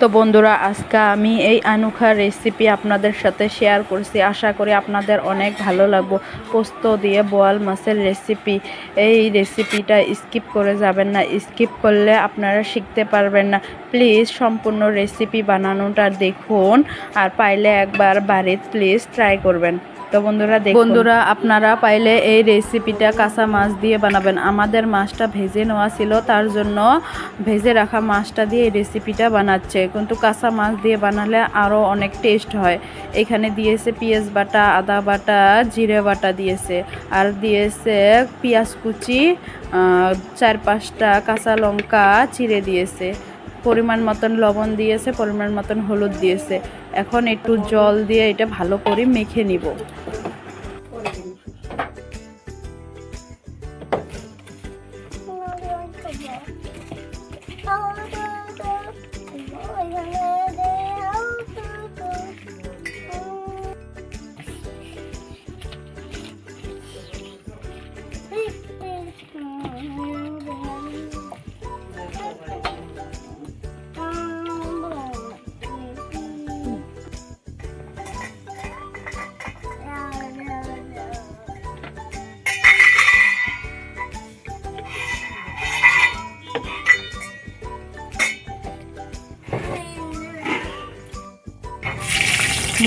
তো বন্ধুরা, আজকে আমি এই আনুখা রেসিপি আপনাদের সাথে শেয়ার করছি। আশা করি আপনাদের অনেক ভালো লাগবে। পোস্ত দিয়ে বোয়াল মাছের রেসিপি। এই রেসিপিটা স্কিপ করে যাবেন না, স্কিপ করলে আপনারা শিখতে পারবেন না। প্লিজ সম্পূর্ণ রেসিপি বানানোটা দেখুন, আর পাইলে একবার বাড়িতে প্লিজ ট্রাই করবেন। তো বন্ধুরা আপনারা পাইলে এই রেসিপিটা কাঁচা মাছ দিয়ে বানাবেন। আমাদের মাছটা ভেজে নেওয়া ছিল, তার জন্য ভেজে রাখা মাছটা দিয়ে এই রেসিপিটা বানাচ্ছে, কিন্তু কাঁচা মাছ দিয়ে বানালে আরও অনেক টেস্ট হয়। এখানে দিয়েছে পেঁয়াজ বাটা, আদা বাটা, জিরে বাটা দিয়েছে, আর দিয়েছে পেঁয়াজ কুচি, 4-5টা কাঁচা লঙ্কা চিড়ে দিয়েছে, পরিমাণ মতন লবণ দিয়েছে, পরিমাণ মতন হলুদ দিয়েছে। এখন একটু জল দিয়ে এটা ভালো করে মেখে নিব।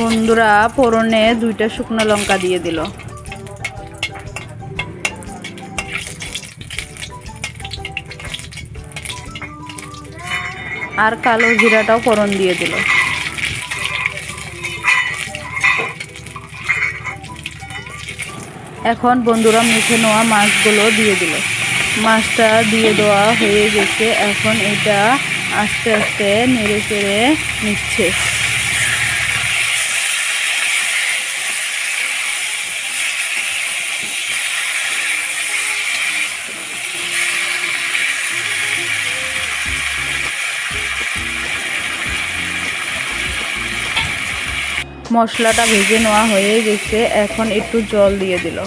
বন্ধুরা ফোড়নে 2টা শুকনো লঙ্কা দিয়ে দিল, আর কালো জিরাটাও ফোড়ন দিয়ে দিল। এখন বন্ধুরা মেখে নেওয়া মাছগুলো দিয়ে দিল। মাছটা দিয়ে দেওয়া হয়ে গেছে। এখন এটা আস্তে আস্তে নেড়ে চেড়ে নিচ্ছে। মশলাটা ভেজে নেওয়া হয়ে গেছে। এখন একটু জল দিয়ে দিল।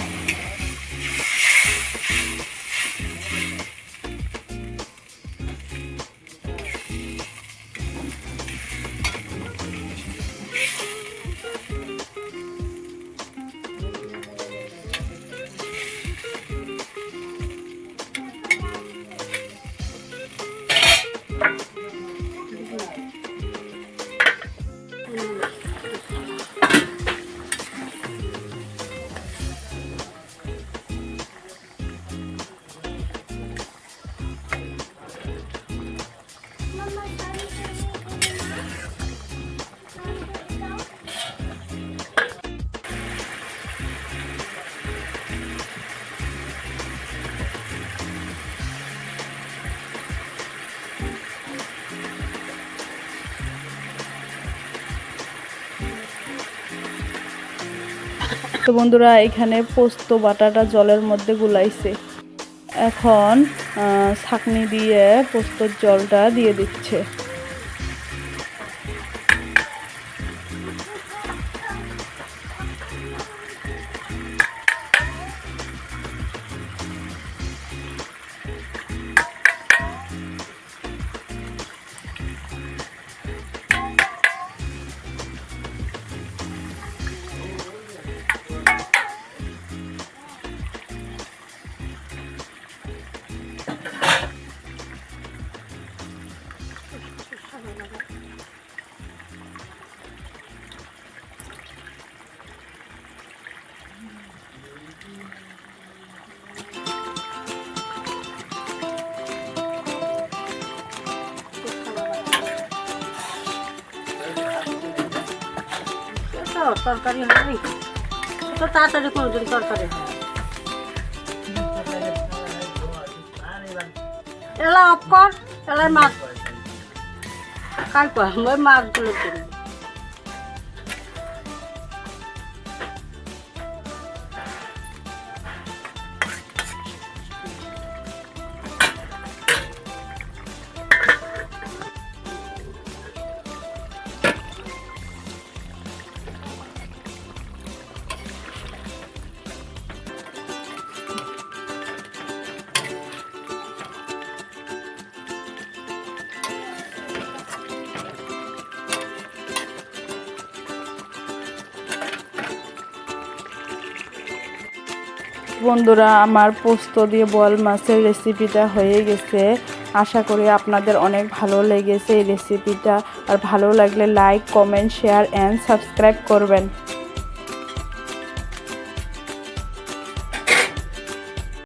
তো বন্ধুরা, এখানে পোস্ত বাটাটা জলের মধ্যে গুলাইছে। এখন ছাঁকনি দিয়ে পোস্তর জলটা দিয়ে দিচ্ছে। তরকারি হয় তো তাড়াতাড়ি কোনোদিন তরকারি হয়। এলা অফ কর, এলাই মাছ কাল কর, ওই মাছগুলো কিনে বন্ধুরা, আমার পোস্ত দিয়ে বোয়াল মাছের রেসিপিটা হয়ে গেছে। আশা করি আপনাদের অনেক ভালো লেগেছে এই রেসিপিটা। আর ভালো লাগলে like, comment, share and subscribe করবেন।